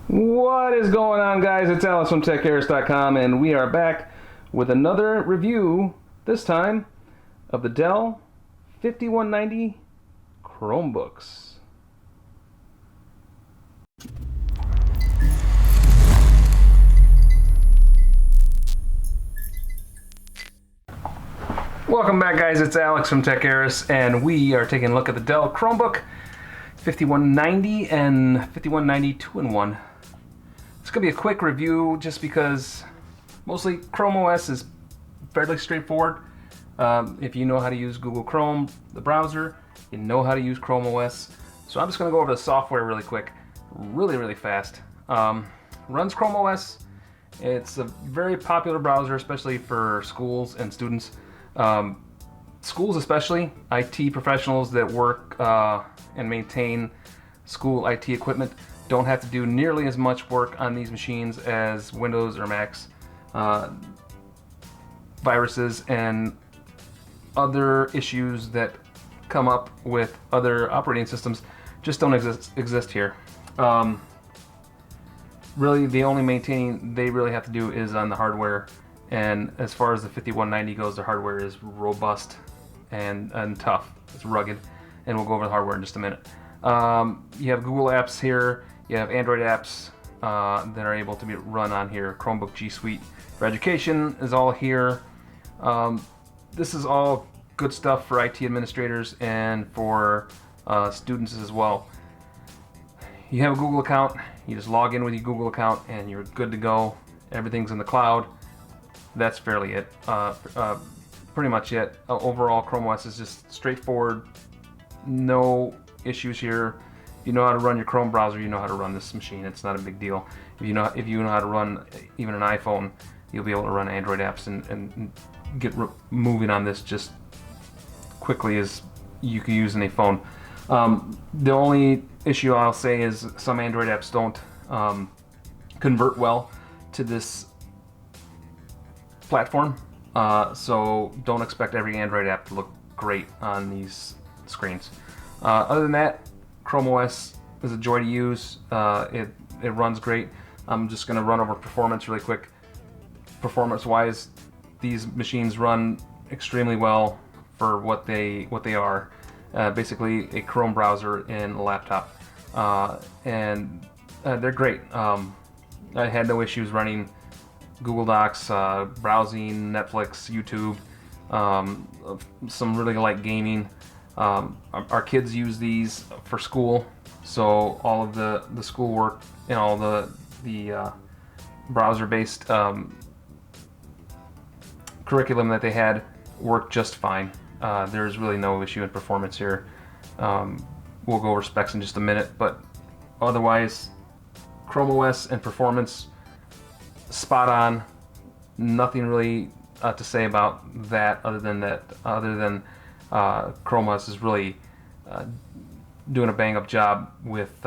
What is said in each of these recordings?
What is going on, guys? It's Alice from TECHAERIS.com, and we are back with another review, this time of the Dell 5190 Chromebooks. Welcome back, guys. It's Alex from TECHAERIS, and we are taking a look at the Dell Chromebook 5190 and 5190 2-in-1. It's going to be a quick review just because mostly Chrome OS is fairly straightforward. If you know how to use Google Chrome, the browser, you know how to use Chrome OS. So I'm just going to go over the software really quick, really fast. Runs Chrome OS. It's a very popular browser, especially for schools and students. Schools especially, IT professionals that work and maintain school IT equipment don't have to do nearly as much work on these machines as Windows or Macs. Viruses and other issues that come up with other operating systems just don't exist here. Really, the only maintaining they really have to do is on the hardware, and as far as the 5190 goes, the hardware is robust and tough. It's rugged, and we'll go over the hardware in just a minute. You have Google apps here. You have Android apps that are able to be run on here. Chromebook G Suite for education is all here. This is all good stuff for IT administrators and for students as well. You have a Google account. You just log in with your Google account and you're good to go. Everything's in the cloud. That's fairly it. Pretty much it. Overall, Chrome OS is just straightforward. No issues here. If you know how to run your Chrome browser, you know how to run this machine. It's not a big deal. If you know how to run even an iPhone, you'll be able to run Android apps and get moving on this just quickly as you can use in a phone. The only issue I'll say is some Android apps don't convert well to this platform, so don't expect every Android app to look great on these screens. Other than that, Chrome OS is a joy to use. It runs great. I'm just going to run over performance really quick. Performance-wise, these machines run extremely well for what they are. Basically, a Chrome browser in a laptop, and they're great. I had no issues running Google Docs, browsing Netflix, YouTube, some really light gaming. Our kids use these for school, so all of the schoolwork and all the browser-based curriculum that they had worked just fine. There's really no issue in performance here. We'll go over specs in just a minute, but otherwise, Chrome OS and performance, spot on. Nothing really to say about that other than Chrome OS is really doing a bang-up job with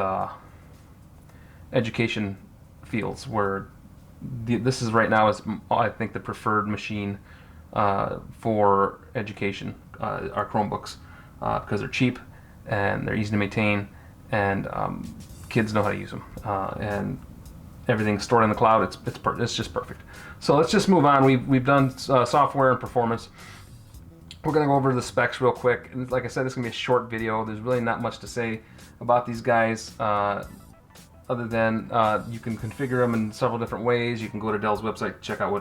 education fields, where this is right now is I think the preferred machine for education, are Chromebooks, because they're cheap and they're easy to maintain, and kids know how to use them, and everything's stored in the cloud. It's just perfect. So let's just move on. We've done software and performance. We're going to go over the specs real quick. And like I said, this is going to be a short video. There's really not much to say about these guys, other than you can configure them in several different ways. You can go to Dell's website to check out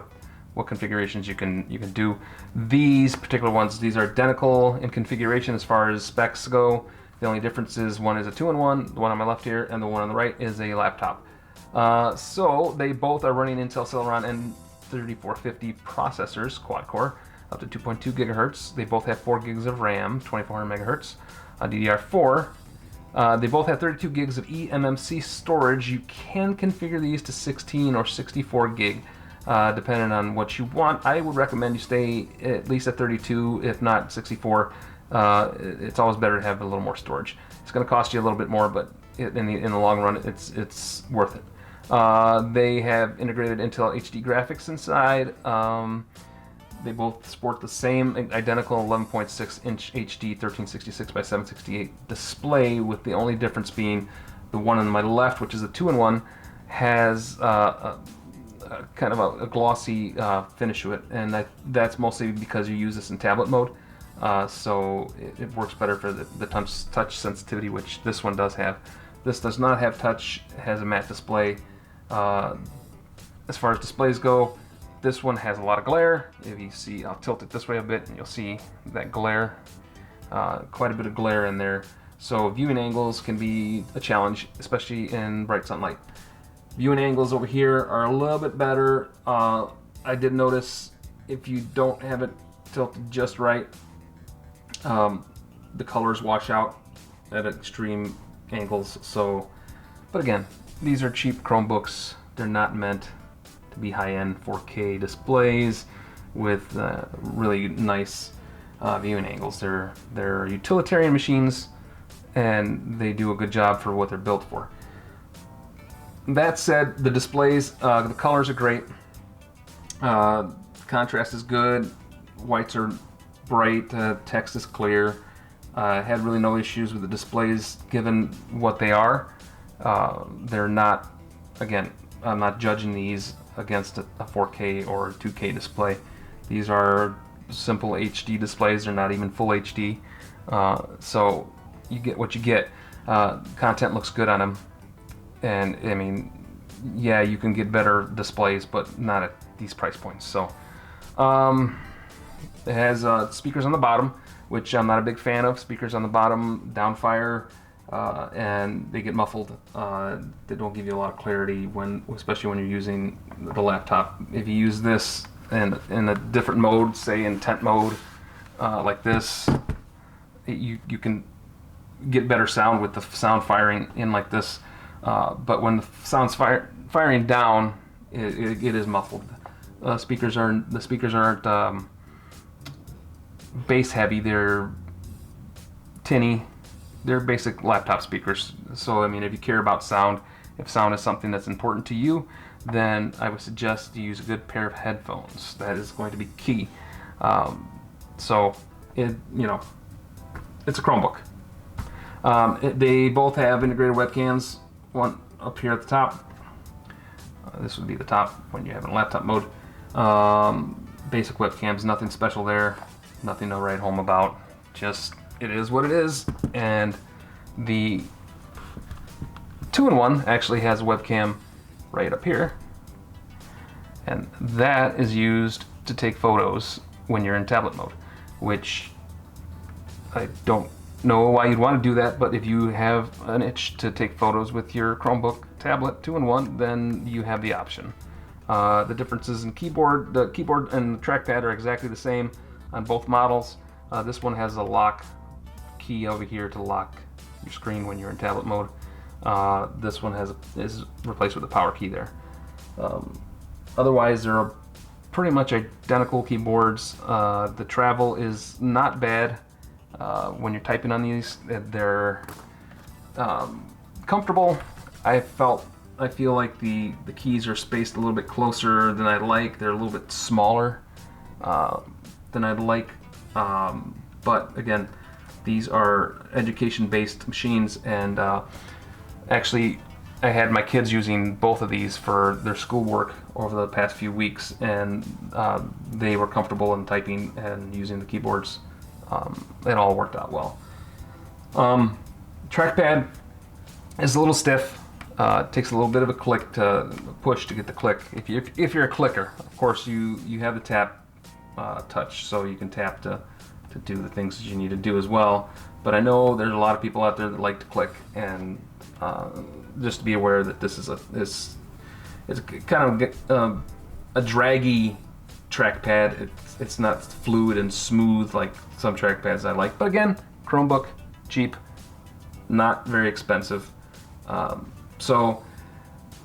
what configurations you can do. These particular ones, these are identical in configuration as far as specs go. The only difference is one is a 2-in-1, the one on my left here, and the one on the right is a laptop. So they both are running Intel Celeron N3450 processors, quad-core, up to 2.2 gigahertz. They both have 4 gigs of RAM, 2400 megahertz, DDR4. They both have 32 gigs of eMMC storage. You can configure these to 16 or 64 gig, depending on what you want. I would recommend you stay at least at 32, if not 64. It's always better to have a little more storage. It's going to cost you a little bit more, but in the long run, it's worth it. They have integrated Intel HD graphics inside. They both sport the same identical 11.6 inch HD 1366 by 768 display, with the only difference being the one on my left, which is a 2-in-1, has kind of a glossy finish to it, and that's mostly because you use this in tablet mode. So it works better for the touch sensitivity, which this one does have. This does not have touch, it has a matte display. As far as displays go, this one has a lot of glare. If you see, I'll tilt it this way a bit and you'll see that glare, quite a bit of glare in there. So viewing angles can be a challenge, especially in bright sunlight. Viewing angles over here are a little bit better. I did notice if you don't have it tilted just right, the colors wash out at extreme angles. So, but again, these are cheap Chromebooks. They're not meant to be high-end 4K displays with really nice viewing angles. They're utilitarian machines, and they do a good job for what they're built for. That said, the displays, the colors are great. Contrast is good. Whites are bright. Text is clear. Had really no issues with the displays given what they are. They're not, again, I'm not judging these against a 4K or 2K display. These are simple HD displays. They're not even full HD. So you get what you get. Content looks good on them. And I mean, yeah, you can get better displays, but not at these price points. So it has speakers on the bottom, which I'm not a big fan of. Speakers on the bottom downfire, and they get muffled. They don't give you a lot of clarity especially when you're using the laptop. If you use this in a different mode, say in tent mode, like this, you can get better sound with the sound firing in like this. But when the sound's firing down, it is muffled. The speakers aren't bass heavy. They're tinny. They're basic laptop speakers. So I mean, if you care about sound, if sound is something that's important to you, then I would suggest you use a good pair of headphones. That is going to be key. So it's a Chromebook. They both have integrated webcams. One up here at the top. This would be the top when you have it in laptop mode. Basic webcams, nothing special there, nothing to write home about. Just it is what it is. And the 2-in-1 actually has a webcam right up here, and that is used to take photos when you're in tablet mode, which I don't know why you'd want to do that, but if you have an itch to take photos with your Chromebook tablet 2-in-1, then you have the option. The differences in the keyboard and the trackpad are exactly the same on both models. This one has a lock key over here to lock your screen when you're in tablet mode. This one is replaced with a power key there. Otherwise, they're pretty much identical keyboards. The travel is not bad. When you're typing on these, they're comfortable. I feel like the keys are spaced a little bit closer than I'd like. They're a little bit smaller than I'd like. But again, these are education-based machines, and actually I had my kids using both of these for their schoolwork over the past few weeks, and they were comfortable in typing and using the keyboards. It all worked out well. Trackpad is a little stiff. It takes a little bit of a click to push to get the click. If you're a clicker, of course you have the tap touch, so you can tap to do the things that you need to do as well. But I know there's a lot of people out there that like to click, and just to be aware that this is it's kind of a draggy trackpad. It's not fluid and smooth like some trackpads I like. But again, Chromebook, cheap, not very expensive. So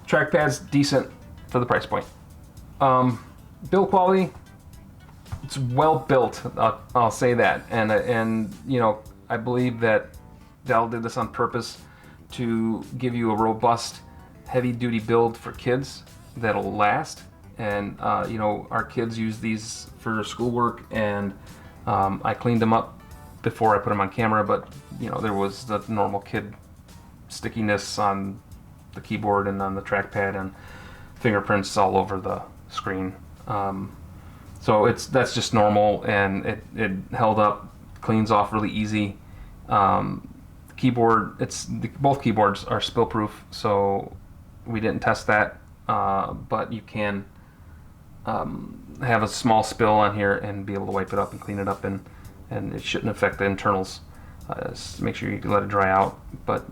trackpad's decent for the price point. Build quality, it's well built. I'll say that. And I believe that Dell did this on purpose to give you a robust, heavy-duty build for kids that'll last. And our kids use these for schoolwork, and I cleaned them up before I put them on camera, but there was the normal kid stickiness on the keyboard and on the trackpad, and fingerprints all over the screen. So that's just normal, and it held up, cleans off really easy. Keyboard, both keyboards are spill proof, so we didn't test that, but you can have a small spill on here and be able to wipe it up and clean it up, and it shouldn't affect the internals. Make sure you let it dry out, but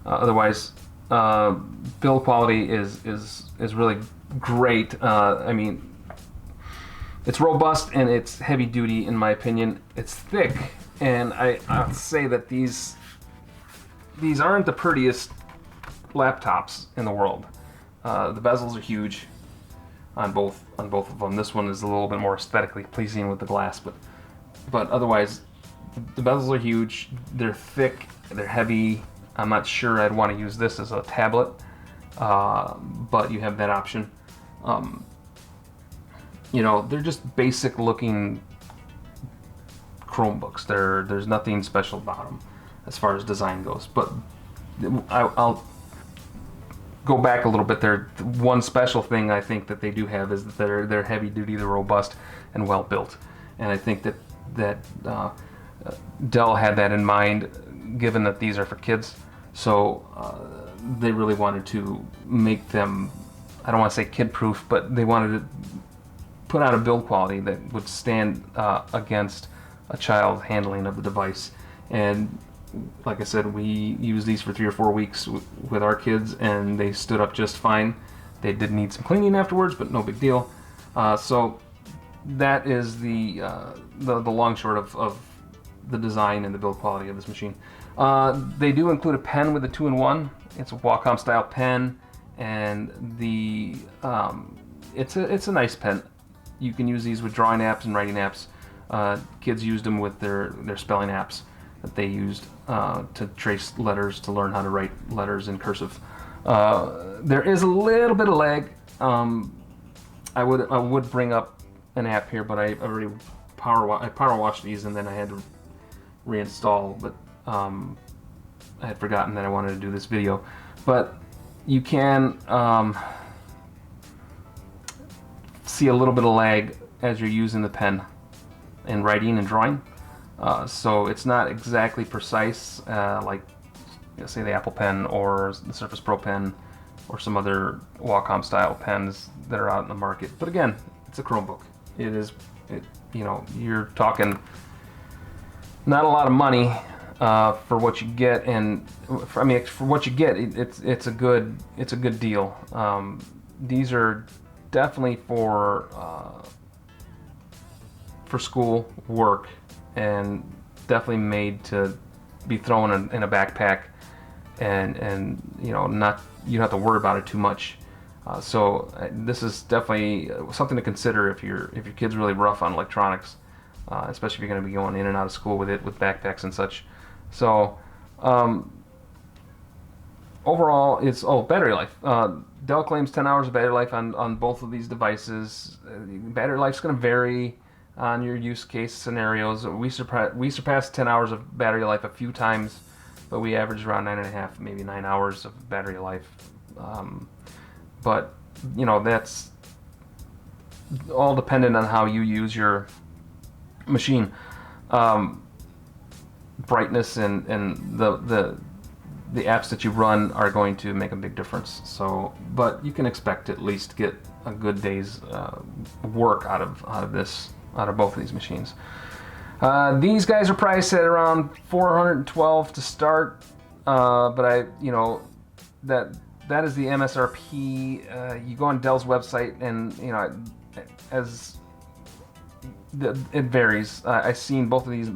otherwise build quality is really great. I mean, it's robust and it's heavy duty in my opinion. It's thick, and I'll say that these aren't the prettiest laptops in the world. The bezels are huge on both of them. This one is a little bit more aesthetically pleasing with the glass, but otherwise the bezels are huge. They're thick, they're heavy. I'm not sure I'd want to use this as a tablet, but you have that option. You know, they're just basic looking Chromebooks. There's nothing special about them as far as design goes. But I'll go back a little bit there. One special thing I think that they do have is that they're heavy duty, they're robust, and well built. And I think that Dell had that in mind, given that these are for kids. So they really wanted to make them, I don't want to say kid-proof, but they wanted to put out a build quality that would stand against a child handling of the device. And like I said, we used these for 3 or 4 weeks with our kids, and they stood up just fine. They did need some cleaning afterwards, but no big deal. So that is the long short of the design and the build quality of this machine. They do include a pen with a 2-in-1. It's a Wacom style pen, and it's a nice pen. You can use these with drawing apps and writing apps. Kids used them with their spelling apps that they used to trace letters, to learn how to write letters in cursive. There is a little bit of lag. I would bring up an app here, but I already power washed these, and then I had to reinstall. But I had forgotten that I wanted to do this video. But you can see a little bit of lag as you're using the pen in writing and drawing. So it's not exactly precise like, say, the Apple Pen or the Surface Pro Pen or some other Wacom style pens that are out in the market. But again, it's a Chromebook. You know, you're talking not a lot of money for what you get, and for what you get, it's a good deal. These are definitely for school work, and definitely made to be thrown in a backpack, and you know, you don't have to worry about it too much. So this is definitely something to consider if your kid's really rough on electronics, especially if you're going to be going in and out of school with backpacks and such. So overall, it's battery life. Dell claims 10 hours of battery life on both of these devices. Battery life's going to vary on your use case scenarios. We surpassed 10 hours of battery life a few times, but we averaged around 9.5, maybe 9 hours of battery life. But you know, that's all dependent on how you use your machine. Brightness and the apps that you run are going to make a big difference. So, but you can expect to at least get a good day's work out of both of these machines. These guys are priced at around $412 to start, but that is the MSRP. You go on Dell's website, and you know, it varies. I've seen both of these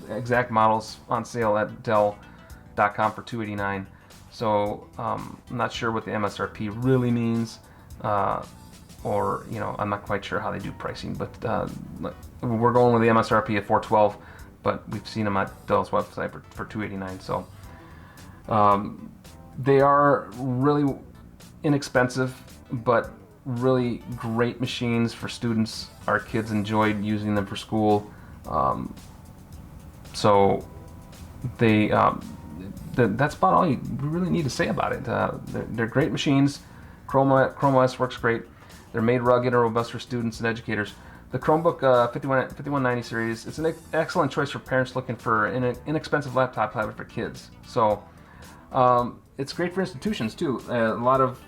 exact models on sale at Dell.com for $289. So I'm not sure what the MSRP really means, or you know, I'm not quite sure how they do pricing. But we're going with the MSRP at $412, but we've seen them at Dell's website for $289. So they are really inexpensive, but really great machines for students. Our kids enjoyed using them for school, so they're that's about all you really need to say about it. They're great machines. Chrome OS works great. They're made rugged and robust for students and educators. The Chromebook 5190 series, it's an excellent choice for parents looking for an inexpensive laptop tablet for kids. So it's great for institutions too. A lot of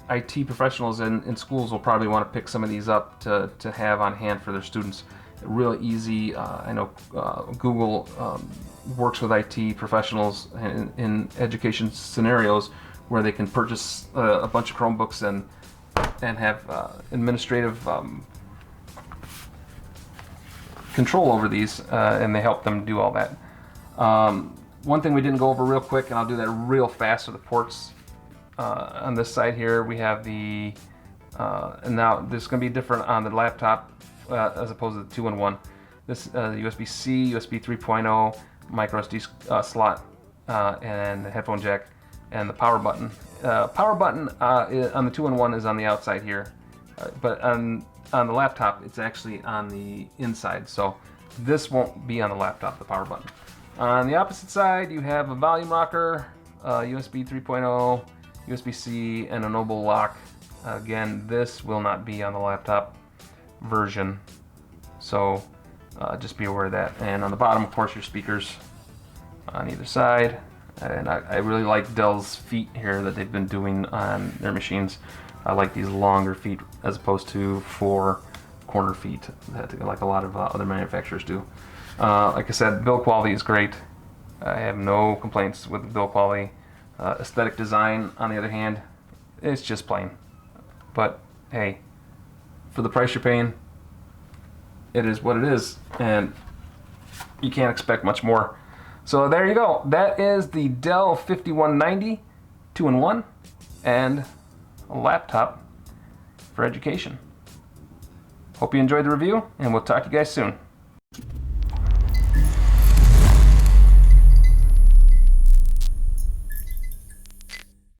IT professionals in schools will probably want to pick some of these up to have on hand for their students. Real easy. I know Google works with IT professionals in education scenarios where they can purchase a bunch of Chromebooks and have administrative control over these, and they help them do all that. One thing we didn't go over real quick, and I'll do that real fast with the ports. On this side here, we have the, and now this is going to be different on the laptop as opposed to the 2-in-1. This USB-C, USB 3.0, micro SD slot, and the headphone jack, and the power button. Power button on the 2-in-1 is on the outside here, but on the laptop it's actually on the inside, so this won't be on the laptop, the power button. On the opposite side you have a volume rocker, USB 3.0, USB-C, and a Noble lock. Again, this will not be on the laptop version, so just be aware of that. And on the bottom, of course, your speakers on either side. And I really like Dell's feet here that they've been doing on their machines. I like these longer feet as opposed to 4 corner feet that like a lot of other manufacturers do. Like I said, build quality is great. I have no complaints with the build quality. Aesthetic design, on the other hand, it's just plain. But hey, for the price you're paying, it is what it is, and you can't expect much more. So there you go. That is the Dell 5190 2-in-1 and a laptop for education. Hope you enjoyed the review, and we'll talk to you guys soon.